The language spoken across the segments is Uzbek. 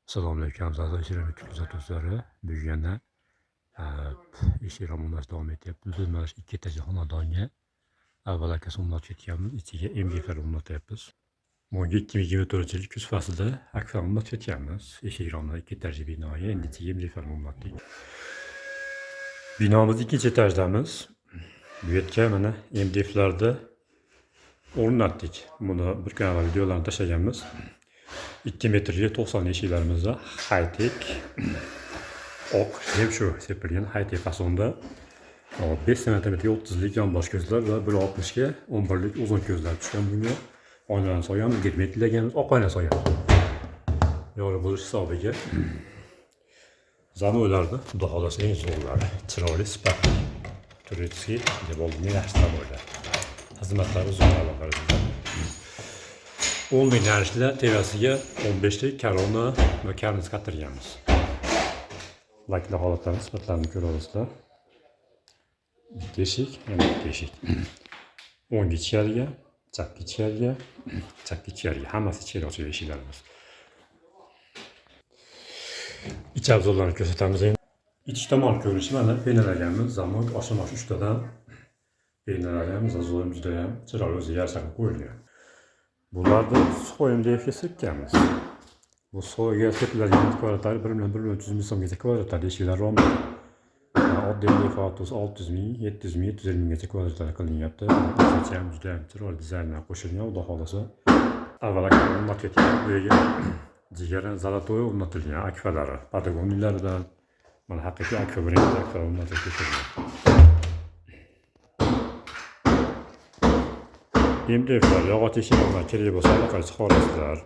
Assalomu alaykum aziz kuzatuvchilari. Bugun ish romanlash davom etyapti. Biz mana shu ikki etaji xonadonga avval akasi o'rnatib ketganmiz. Ichiga MDFlar o'rnatyapmiz. Bunga 2024 yil kuz faslida akfa o'rnatib ketganmiz. Eshik romlar ikki etajli binoga endi ichiga MDFlar o'rnatdik. Binomiz ikkinchi etajdamiz. Bu yerga mana MDFlarni o'rnatdik. Buni bir kun avval videolarni tashlaganmiz. 2 metrga 90 eshiklarimizni high-tech oq shu sepilgan high-tech fasonda 5 cm 30lik yonbosh ko'zlar va 1.60 ga 11lik uzun ko'zlar tushgan bunga. Oynalarni soyamiz, germetlaganmiz, oq oyna soyamiz. Yorug' bo'lish hisobiga zamoylarni xudo xolasa eng zo'rlari, chiroyli sifatli turetskiy deb olgan yaxshi zamoylar. Xizmatlari zo'r aloqalar. 10 ming narxda terasiga 15 lik korona va karniz qatirganmiz. Lakli holatlarni sifatlarini ko'ra olasizlar. Teshik, yana teshik. O'nggi ichkariga, chapki ichkariga, chapki ichkariga, hammasi ichkari ochilgan eshiklarimiz. Ich abzorlarni ko'rsatamiz endi. Ichki tomon ko'rinishi mana penalaganmiz. Zamok oshamash uchtadan penalaganmiz. Zo'rim juda ham chiroyli o'zi yarashib qo'yilgan. Bularda soy MDFga sepganmiz. Bu soyga sepiladigan kvadratlari 1.3 ming so'mgacha kvadratlar eshiklar romi. Oddiy MDF 600 ming, 700 ming, 750 minggacha kvadratlar qilinyapti. Ichiga ham juda ham chiroyli dizaynlar qo'shilgan, xudo xolasa. Avval o'rnatib ketgan bu yerga jigaran zolotoy o'rnatilgan akfalari, Patagoniyalardan mana haqiqiy akfa brendi akfa o'rnatib ketilgan. MDFlar, yog'och eshiklar kerak bo'lsa allaqancha chiqarasizlar.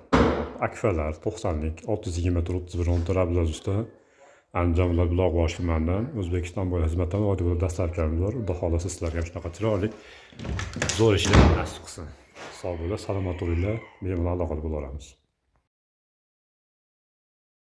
Akfalar 90lik 620 Rabzor usta Andijon viloyati Buloqboshi tumanidan O'zbekiston bo'ylab xizmatdan vodiy dastlabkamiz bor. Xudo xolasa sizlarga shunaqa chiroyli zo'r ishlar nasib qilsin. Sog' bo'linglar, salomat bo'linglar. Bemalol aloqada bo'la olamiz.